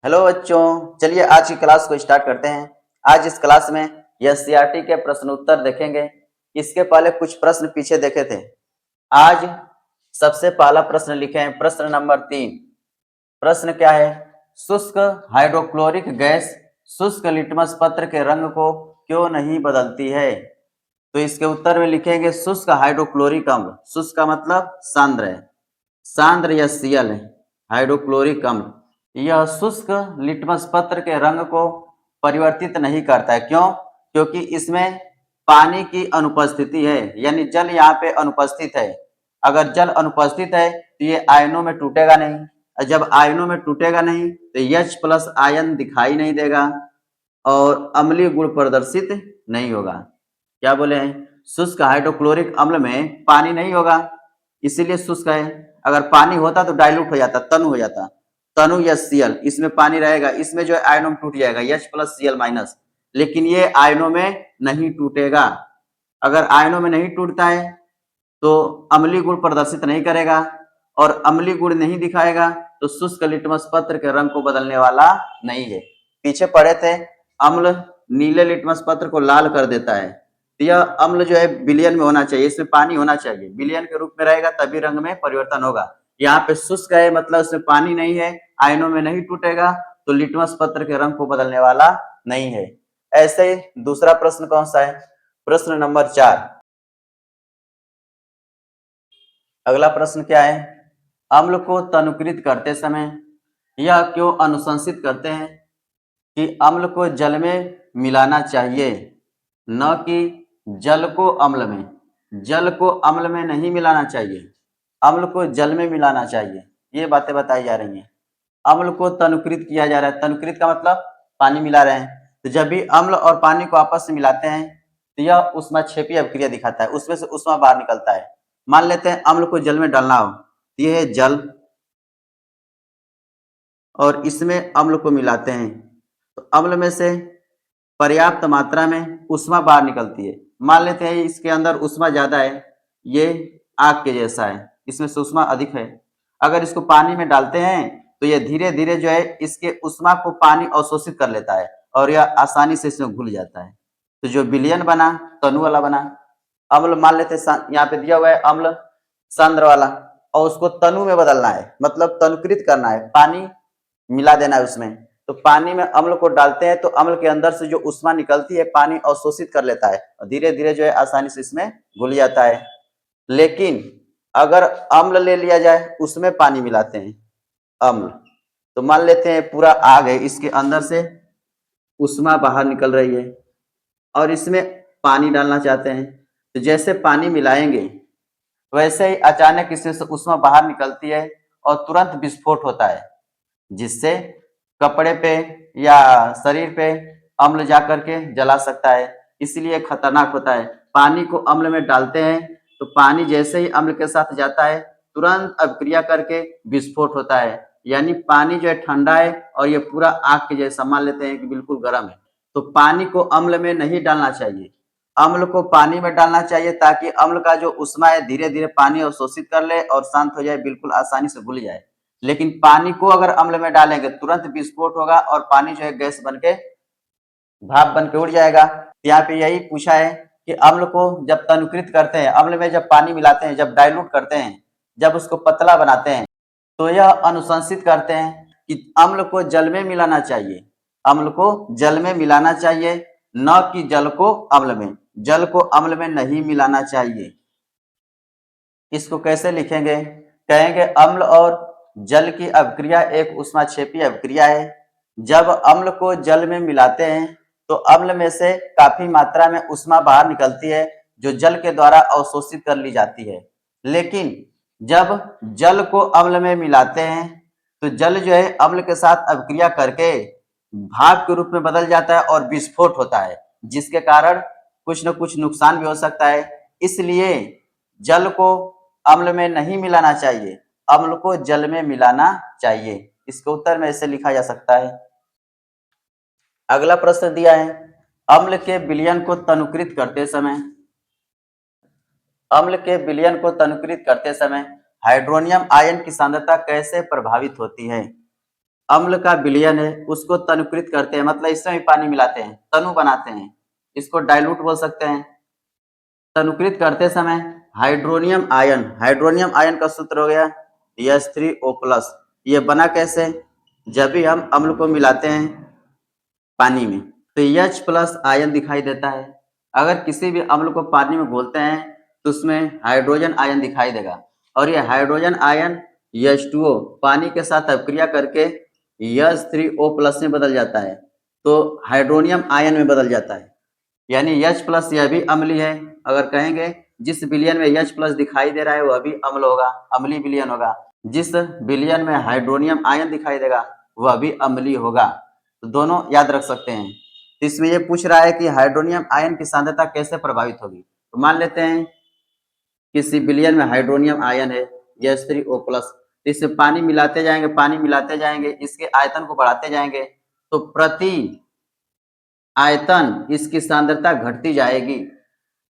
Hello बच्चों, चलिए आज की क्लास को स्टार्ट करते हैं। आज इस क्लास में एससीईआरटी के प्रश्न उत्तर देखेंगे। इसके पहले कुछ प्रश्न पीछे देखे थे। आज सबसे पहला प्रश्न लिखे हैं, प्रश्न नंबर 3। प्रश्न क्या है? शुष्क हाइड्रोक्लोरिक गैस शुष्क लिटमस पत्र के रंग को क्यों नहीं बदलती है? तो इसके उत्तर में लिखेंगे शुष्क हाइड्रोक्लोरिक अम्ल। शुष्क का मतलब सांद्र है, सांद्र या Cl है। हाइड्रोक्लोरिक अम्ल यह शुष्क लिटमस पत्र के रंग को परिवर्तित नहीं करता है। क्यों? क्योंकि इसमें पानी की अनुपस्थिति है, यानी जल यहाँ पे अनुपस्थित है। अगर जल अनुपस्थित है तो ये आयनों में टूटेगा नहीं, और जब आयनों में टूटेगा नहीं तो H+ आयन दिखाई नहीं देगा और अम्लीय गुण प्रदर्शित नहीं होगा। क्या बोले हैं? शुष्क हाइड्रोक्लोरिक अम्ल में पानी नहीं होगा, इसीलिए शुष्क है। अगर पानी होता तो डाइल्यूट हो जाता, तनु हो जाता। तनु या Cl, इसमें पानी रहेगा, इसमें जो है आयनों में टूट जाएगा H+Cl-, लेकिन ये आयनों में नहीं टूटेगा। अगर आयनों में नहीं टूटता है तो अम्लीय गुण प्रदर्शित नहीं करेगा, और अम्लीय गुण नहीं दिखाएगा तो शुष्क लिटमस पत्र के रंग को बदलने वाला नहीं है। पीछे पढ़े थे, अम्ल नीले लिटमस पत्र को लाल कर देता है। तो यह अम्ल जो है विलयन में होना चाहिए, इसमें पानी होना चाहिए, विलयन के रूप में रहेगा तभी रंग में परिवर्तन होगा। यहाँ पे शुष्क है मतलब उसमें पानी नहीं है, आयनों में नहीं टूटेगा, तो लिटमस पत्र के रंग को बदलने वाला नहीं है। ऐसे ही दूसरा प्रश्न कौन सा है? प्रश्न नंबर 4। अगला प्रश्न क्या है? अम्ल को तनुकृत करते समय यह क्यों अनुशंसित करते हैं कि अम्ल को जल में मिलाना चाहिए, न कि जल को अम्ल में? जल को अम्ल में नहीं मिलाना चाहिए, अम्ल को जल में मिलाना चाहिए, ये बातें बताई जा रही हैं। अम्ल को तनुकृत किया जा रहा है, तनुकृत का मतलब पानी मिला रहे हैं। तो जब भी अम्ल और पानी को आपस में मिलाते हैं तो यह ऊष्माक्षेपीय अभिक्रिया दिखाता है, उसमें से ऊष्मा बाहर निकलता है। मान लेते हैं अम्ल को जल में डालना हो, ये है जल, और इसमें अम्ल को मिलाते हैं तो अम्ल में से पर्याप्त मात्रा में ऊष्मा बाहर निकलती है। मान लेते हैं इसके अंदर ऊष्मा ज्यादा है, ये आग के जैसा है, इसमें से ऊष्मा अधिक है। अगर इसको पानी में डालते हैं तो ये धीरे धीरे जो है इसके ऊष्मा को पानी अवशोषित कर लेता है और यह आसानी से इसमें घुल जाता है। तो जो विलयन बना, तनु वाला बना। अम्ल मान लेते यहाँ पे दिया हुआ है अम्ल सांद्र वाला, और उसको तनु में बदलना है, मतलब तनुकृत करना है, पानी मिला देना है उसमें। तो पानी में अम्ल को डालते हैं तो अम्ल के अंदर से जो ऊष्मा निकलती है पानी अवशोषित कर लेता है और धीरे धीरे जो है आसानी से इसमें घुल जाता है। लेकिन अगर अम्ल ले लिया जाए, उसमें पानी मिलाते हैं अम्ल, तो मान लेते हैं पूरा आग है, इसके अंदर से ऊष्मा बाहर निकल रही है और इसमें पानी डालना चाहते हैं। तो जैसे पानी मिलाएंगे वैसे ही अचानक इसमें से ऊष्मा बाहर निकलती है और तुरंत विस्फोट होता है, जिससे कपड़े पे या शरीर पे अम्ल जा करके जला सकता है, इसलिए खतरनाक होता है। पानी को अम्ल में डालते हैं तो पानी जैसे ही अम्ल के साथ जाता है तुरंत अभिक्रिया करके विस्फोट होता है, यानी पानी जो है ठंडा है और ये पूरा आग के जैसा, मान लेते हैं कि बिल्कुल गर्म है। तो पानी को अम्ल में नहीं डालना चाहिए, अम्ल को पानी में डालना चाहिए ताकि अम्ल का जो ऊष्मा है धीरे धीरे पानी अवशोषित कर ले और शांत हो जाए, बिल्कुल आसानी से घुल जाए। लेकिन पानी को अगर अम्ल में डालेंगे तुरंत विस्फोट होगा और पानी जो है गैस बन के, भाप बन के उड़ जाएगा। यहाँ पे यही पूछा है कि अम्ल को जब तनुकृत करते हैं, अम्ल में जब पानी मिलाते हैं, जब डाइल्यूट करते हैं, जब उसको पतला बनाते हैं, तो यह अनुशंसित करते हैं कि अम्ल को जल में मिलाना चाहिए, अम्ल को जल में मिलाना चाहिए, न कि जल को अम्ल में। जल को अम्ल में नहीं मिलाना चाहिए। इसको कैसे लिखेंगे? कहेंगे अम्ल और जल की अभिक्रिया एक ऊष्माक्षेपीय अभिक्रिया है। जब अम्ल को जल में मिलाते हैं तो अम्ल में से काफी मात्रा में ऊष्मा बाहर निकलती है जो जल के द्वारा अवशोषित कर ली जाती है। लेकिन जब जल को अम्ल में मिलाते हैं तो जल जो है अम्ल के साथ अभिक्रिया करके भाप के रूप में बदल जाता है और विस्फोट होता है, जिसके कारण कुछ न कुछ नुकसान भी हो सकता है। इसलिए जल को अम्ल में नहीं मिलाना चाहिए, अम्ल को जल में मिलाना चाहिए। इसके उत्तर में ऐसे लिखा जा सकता है। अगला प्रश्न दिया है, अम्ल के विलयन को तनुकृत करते समय, अम्ल के विलयन को तनुकृत करते समय हाइड्रोनियम आयन की सांद्रता कैसे प्रभावित होती है? अम्ल का विलयन है उसको तनुकृत करते हैं, मतलब इसमें भी पानी मिलाते हैं, तनु बनाते हैं, इसको डाइल्यूट बोल सकते हैं। तनुकृत करते समय हाइड्रोनियम आयन का सूत्र हो गया H3O+। ये बना कैसे? जब भी हम अम्ल को मिलाते हैं पानी में तो H+ आयन दिखाई देता है। अगर किसी भी अम्ल को पानी में घोलते हैं तो उसमें हाइड्रोजन आयन दिखाई देगा, और ये हाइड्रोजन आयन H2O पानी के साथ अपक्रिया करके H3O+ में बदल जाता है, तो हाइड्रोनियम आयन में बदल जाता है। यानी H+ यह भी अम्लीय है। अगर कहेंगे जिस विलयन में H+ दिखाई दे रहा है वह भी अम्ल होगा, अम्लीय विलयन होगा। जिस विलयन में हाइड्रोनियम आयन दिखाई देगा वह भी अम्लीय होगा। तो दोनों याद रख सकते हैं। तो इसमें यह पूछ रहा है कि हाइड्रोनियम आयन की सांद्रता कैसे प्रभावित होगी। तो मान लेते हैं किसी विलयन में हाइड्रोनियम आयन है H3O+, इसमें पानी मिलाते जाएंगे, इसके आयतन को बढ़ाते जाएंगे, तो प्रति आयतन इसकी सांद्रता घटती जाएगी,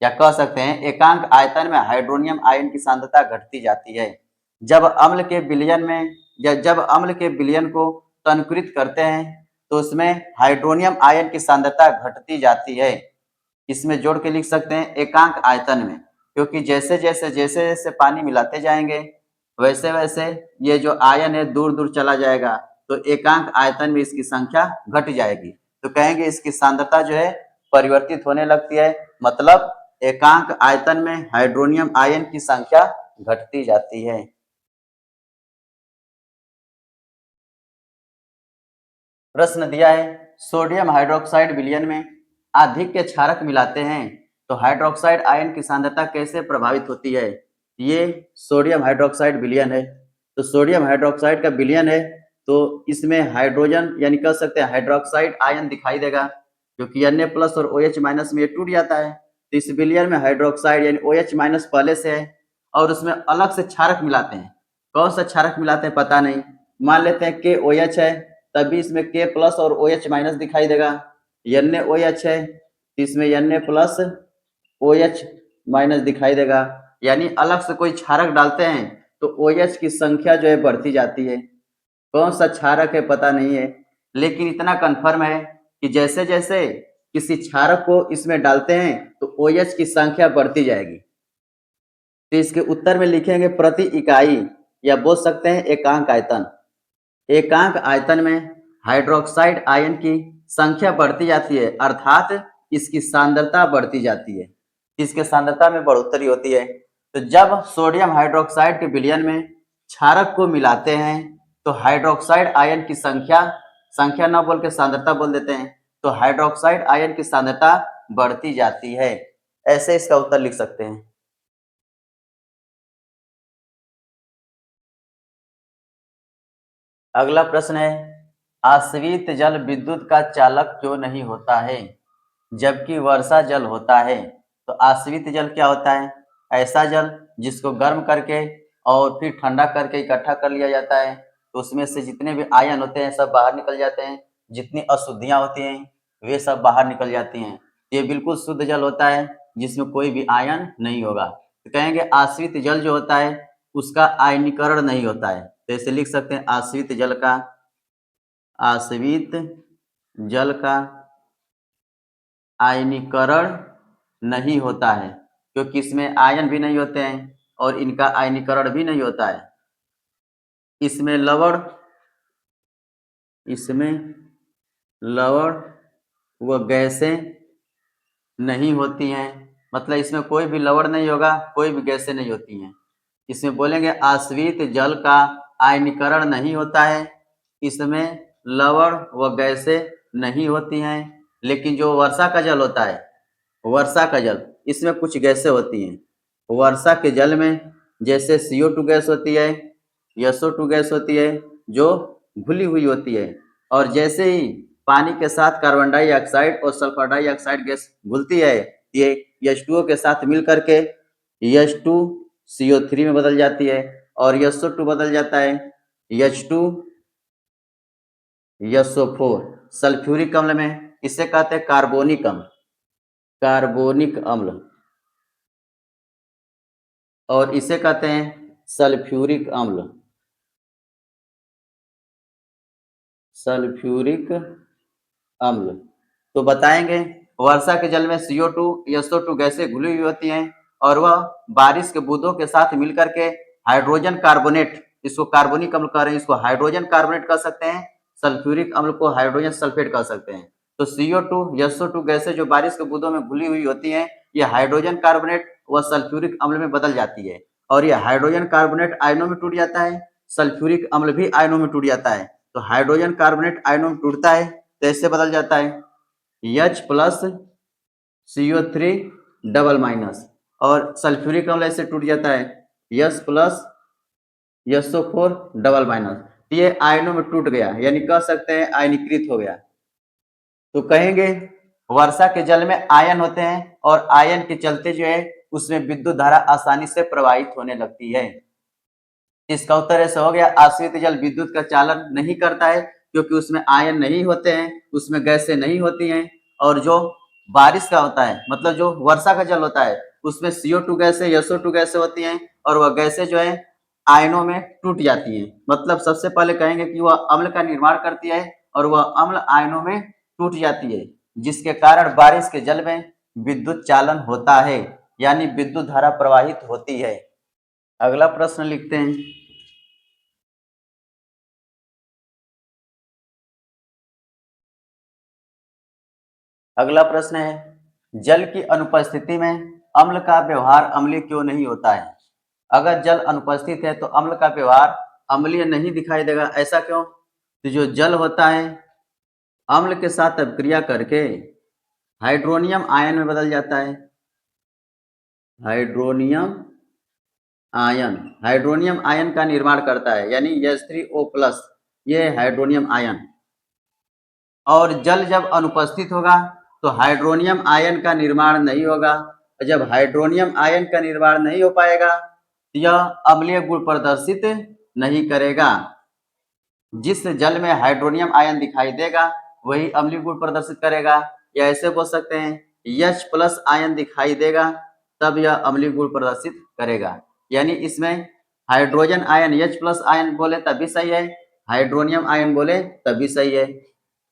या कह सकते हैं एकांक आयतन में हाइड्रोनियम आयन की सांद्रता घटती जाती है। जब अम्ल के विलयन में या जब अम्ल के विलयन को तनकृत करते हैं तो उसमें हाइड्रोनियम आयन की सांद्रता घटती जाती है। इसमें जोड़ के लिख सकते हैं एकांक आयतन में, क्योंकि जैसे पानी मिलाते जाएंगे वैसे वैसे ये जो आयन है दूर दूर चला जाएगा, तो एकांक आयतन में इसकी संख्या घट जाएगी। तो कहेंगे इसकी सांद्रता जो है परिवर्तित होने लगती है, मतलब एकांक आयतन में हाइड्रोनियम आयन की संख्या घटती जाती है। प्रश्न दिया है सोडियम हाइड्रोक्साइड विलयन में अधिक के क्षारक मिलाते हैं तो हाइड्रोक्साइड आयन की सांद्रता कैसे प्रभावित होती है। ये सोडियम हाइड्रोक्साइड विलयन है, तो सोडियम हाइड्रोक्साइड का विलयन है तो इसमें हाइड्रोजन यानी कह सकते हैं हाइड्रोक्साइड आयन दिखाई देगा, क्योंकि Na+ और OH- में ये टूट जाता है। तो इस विलयन में हाइड्रोक्साइड यानी OH- पहले से है और उसमें अलग से क्षारक मिलाते हैं। कौन सा क्षारक मिलाते हैं पता नहीं, मान लेते हैं KOH है, तभी इसमें K+ और OH- दिखाई देगा। NaOH है तो इसमें Na+OH- दिखाई देगा, यानी अलग से कोई क्षारक डालते हैं तो OH की संख्या जो है बढ़ती जाती है। कौन सा क्षारक है पता नहीं है, लेकिन इतना कंफर्म है कि जैसे जैसे किसी क्षारक को इसमें डालते हैं तो OH की संख्या बढ़ती जाएगी। तो इसके उत्तर में लिखेंगे प्रति इकाई, या बोल सकते हैं एकांक आयतन। एकांक आयतन में हाइड्रोक्साइड आयन की संख्या बढ़ती जाती है, अर्थात इसकी सांद्रता बढ़ती जाती है, इसके सांद्रता में बढ़ोतरी होती है। तो जब सोडियम हाइड्रोक्साइड के विलयन में क्षारक को मिलाते हैं तो हाइड्रोक्साइड आयन की संख्या न बोल के सांद्रता बोल देते हैं, तो हाइड्रोक्साइड आयन की सांद्रता बढ़ती जाती है। ऐसे इसका उत्तर लिख सकते हैं। अगला प्रश्न है आश्रित जल विद्युत का चालक क्यों नहीं होता है जबकि वर्षा जल होता है। तो आश्रित जल क्या होता है? ऐसा जल जिसको गर्म करके और फिर ठंडा करके इकट्ठा कर लिया जाता है, तो उसमें से जितने भी आयन होते हैं सब बाहर निकल जाते हैं, जितनी अशुद्धियां होती हैं वे सब बाहर निकल जाती हैं। ये बिल्कुल शुद्ध जल होता है जिसमें कोई भी आयन नहीं होगा। तो कहेंगे आश्रित जल जो होता है उसका आयनीकरण नहीं होता है, तो ऐसे लिख सकते हैं आश्रित जल का आयनीकरण नहीं होता है, क्योंकि इसमें आयन भी नहीं होते हैं और इनका आयनीकरण भी नहीं होता है। इसमें इसमें लवण व गैसें नहीं होती हैं, मतलब इसमें कोई भी लवण नहीं होगा, कोई भी गैसें नहीं होती हैं। इसमें बोलेंगे आश्रित जल का आयनीकरण नहीं होता है, इसमें लवण व गैसें नहीं होती हैं। लेकिन जो वर्षा का जल होता है, वर्षा का जल, इसमें कुछ गैसें होती हैं। वर्षा के जल में जैसे CO2 गैस होती है, SO2 गैस होती है जो घुली हुई होती है, और जैसे ही पानी के साथ कार्बन डाइऑक्साइड और सल्फर डाइऑक्साइड गैस घुलती है, ये H2O के साथ मिल करके H2CO3 में बदल जाती है, और SO2 बदल जाता है H2SO4 सल्फ्यूरिक अम्ल में। इसे कहते हैं कार्बोनिक अम्ल, और इसे कहते हैं सल्फ्यूरिक अम्ल। सल्फ्यूरिक अम्ल। तो बताएंगे वर्षा के जल में CO2 SO2 गैसें घुली हुई होती हैं और वह बारिश के बूंदों के साथ मिलकर के हाइड्रोजन कार्बोनेट, इसको कार्बनिक अम्ल कह रहे हैं, इसको हाइड्रोजन कार्बोनेट कह सकते हैं, सल्फ्यूरिक अम्ल को हाइड्रोजन सल्फेट कह सकते हैं। तो CO2 SO2 गैसें जो बारिश के बूंदों में घुली हुई होती हैं, ये हाइड्रोजन कार्बोनेट व सल्फ्यूरिक अम्ल में बदल जाती है और ये हाइड्रोजन कार्बोनेट आयनों में टूट जाता है, सल्फ्यूरिक अम्ल भी आयनों में टूट जाता है। तो हाइड्रोजन कार्बोनेट आयनों में टूटता है तो ऐसे बदल जाता है H plus CO3 double minus, और सल्फ्यूरिक अम्ल ऐसे टूट जाता है H plus SO4 double minus. ये आयनों में टूट गया, यानी कह सकते हैं आयनीकृत हो गया। तो कहेंगे वर्षा के जल में आयन होते हैं और आयन के चलते जो है उसमें विद्युत धारा आसानी से प्रवाहित होने लगती है। इसका उत्तर ऐसा हो गया, आश्रित जल विद्युत का चालन नहीं करता है क्योंकि उसमें आयन नहीं होते हैं, उसमें गैसें नहीं होती हैं। और जो बारिश का होता है, मतलब जो वर्षा का जल होता है, उसमें CO2 गैसें SO2 गैसें होती हैं और वह गैसें जो है आयनों में टूट जाती हैं। मतलब सबसे पहले कहेंगे कि वह अम्ल का निर्माण करती है और वह अम्ल आयनों में टूट जाती है, जिसके कारण बारिश के जल में विद्युत चालन होता है, यानी विद्युत धारा प्रवाहित होती है। अगला प्रश्न लिखते हैं। अगला प्रश्न है, जल की अनुपस्थिति में अम्ल का व्यवहार अम्लीय क्यों नहीं होता है? अगर जल अनुपस्थित है तो अम्ल का व्यवहार अम्लीय नहीं दिखाई देगा, ऐसा क्यों? तो जो जल होता है अम्ल के साथ अभिक्रिया करके हाइड्रोनियम आयन में बदल जाता है। हाइड्रोनियम हाइड्रोनियम आयन का निर्माण करता है, यानी H3O प्लस, ये हाइड्रोनियम आयन। और जल जब अनुपस्थित होगा तो हाइड्रोनियम आयन का निर्माण नहीं होगा, और जब हाइड्रोनियम आयन का निर्माण नहीं हो पाएगा तो यह अम्लीय गुण प्रदर्शित नहीं करेगा। जिस जल में हाइड्रोनियम आयन दिखाई देगा वही अम्लीय गुण प्रदर्शित करेगा, या ऐसे बोल सकते हैं H प्लस आयन दिखाई देगा तब यह अम्लीय गुण प्रदर्शित करेगा। यानी इसमें hydrogen ion H plus ion बोले तभी सही है, हाइड्रोनियम आयन बोले तभी सही है।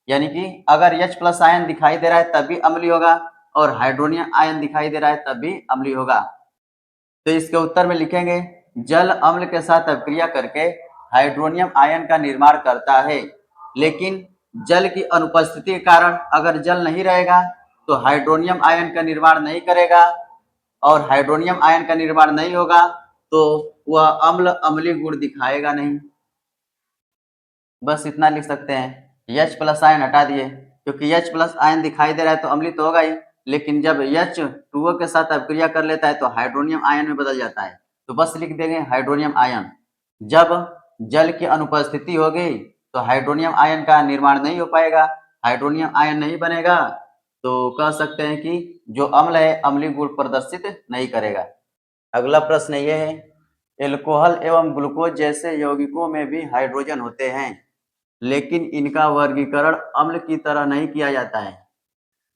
यानी कि अगर H प्लस आयन दिखाई दे रहा है तब भी अम्लीय होगा और हाइड्रोनियम आयन दिखाई दे रहा है तब भी अम्लीय होगा। तो इसके उत्तर में लिखेंगे जल अम्ल के साथ अभिक्रिया करके हाइड्रोनियम आयन का निर्माण करता है, लेकिन जल की अनुपस्थिति के कारण अगर जल नहीं रहेगा तो हाइड्रोनियम आयन का निर्माण नहीं करेगा, और हाइड्रोनियम आयन का निर्माण नहीं होगा तो वह अम्ल अम्लीय गुण दिखाएगा नहीं। बस इतना लिख सकते हैं। H प्लस आयन हटा दिए क्योंकि H प्लस आयन दिखाई दे रहा है तो अम्लीय तो होगा ही, लेकिन जब H2O के साथ अभिक्रिया कर लेता है तो हाइड्रोनियम आयन में बदल जाता है। तो बस लिख देंगे हाइड्रोनियम आयन। जब जल की अनुपस्थिति होगी तो हाइड्रोनियम आयन का निर्माण नहीं हो पाएगा, हाइड्रोनियम आयन नहीं बनेगा, तो कह सकते हैं कि जो अम्ल है अम्लीय गुण प्रदर्शित नहीं करेगा। अगला प्रश्न ये है, एल्कोहल एवं ग्लूकोज जैसे यौगिकों में भी हाइड्रोजन होते हैं, लेकिन इनका वर्गीकरण अम्ल की तरह नहीं किया जाता है।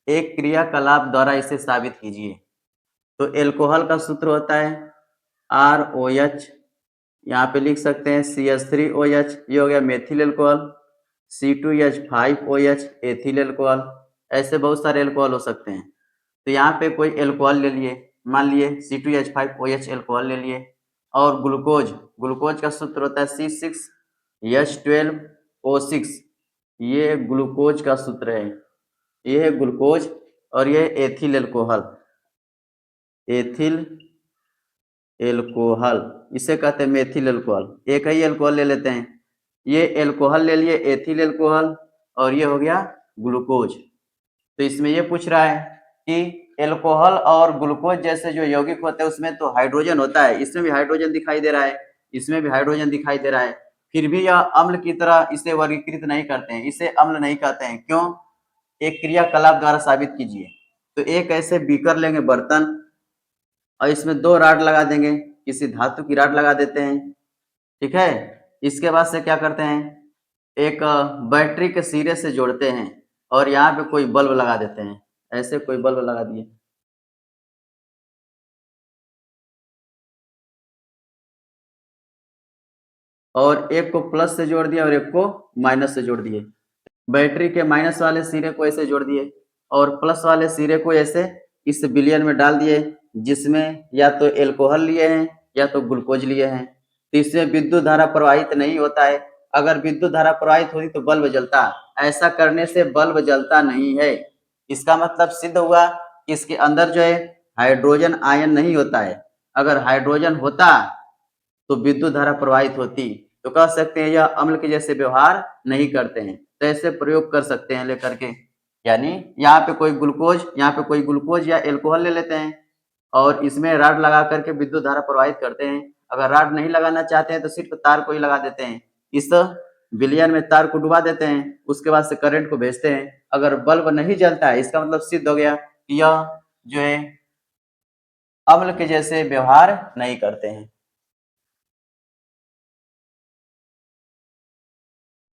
एक क्रियाकलाप द्वारा इसे साबित कीजिए। तो एल्कोहल का सूत्र होता है ROH, यहाँ पे लिख सकते हैं CH3OH, ये हो गया methyl alcohol, C2H5OH ethyl alcohol. ऐसे बहुत सारे एल्कोहल हो सकते हैं। तो यहाँ पे कोई एल्कोहल ले लिए, मान लिए C2H5OH एल्कोहल ले लिए, और ग्लूकोज, ग्लूकोज का सूत्र होता है C6H12O6, ये ग्लूकोज का सूत्र है, ये है ग्लूकोज, और ये एथिल एल्कोहल, एथिल एल्कोहल, इसे कहते हैं मेथिल एल्कोहल। एक ही एल्कोहल ले लेते हैं, ये एल्कोहल ले लिए एथिल एल्कोहल, और ये हो गया ग्लूकोज। तो इसमें ये पूछ रहा है कि एल्कोहल और ग्लूकोज जैसे जो यौगिक होते हैं उसमें तो हाइड्रोजन होता है, इसमें भी हाइड्रोजन दिखाई दे रहा है, इसमें भी हाइड्रोजन दिखाई दे रहा है, फिर भी यह अम्ल की तरह इसे वर्गीकृत नहीं करते हैं, इसे अम्ल नहीं कहते हैं। क्यों? एक क्रियाकलाप द्वारा साबित कीजिए। तो एक ऐसे बीकर लेंगे, बर्तन, और इसमें 2 राड लगा देंगे, किसी धातु की राड लगा देते हैं, ठीक है। इसके बाद से क्या करते हैं, एक बैटरी के सिरे से जोड़ते हैं और यहाँ पे कोई बल्ब लगा देते हैं, ऐसे कोई बल्ब लगा दिए, और एक को प्लस से जोड़ दिया और एक को माइनस से जोड़ दिए। बैटरी के माइनस वाले सिरे को ऐसे जोड़ दिए और प्लस वाले सिरे को ऐसे इस विलयन में डाल दिए, जिसमें या तो एल्कोहल लिए हैं या तो ग्लूकोज लिए हैं। तो इससे विद्युत धारा प्रवाहित नहीं होता है। अगर विद्युत धारा प्रवाहित होती तो बल्ब जलता, ऐसा करने से बल्ब जलता नहीं है। इसका मतलब सिद्ध हुआ कि इसके अंदर जो है हाइड्रोजन आयन नहीं होता है। अगर हाइड्रोजन होता तो विद्युत धारा प्रवाहित होती। तो कह सकते हैं यह अम्ल के जैसे व्यवहार नहीं करते हैं। तो ऐसे प्रयोग कर सकते हैं लेकर के, यानी यहाँ पे कोई ग्लूकोज या एल्कोहल ले लेते हैं और इसमें रॉड लगा करके विद्युत धारा प्रवाहित करते हैं। अगर रॉड नहीं लगाना चाहते हैं तो सिर्फ तार को ही लगा देते हैं, इस विलयन में तार को डुबा देते हैं, उसके बाद से करंट को भेजते हैं। अगर बल्ब नहीं जलता है, इसका मतलब सिद्ध हो गया कि यह जो है अम्ल के जैसे व्यवहार नहीं करते हैं।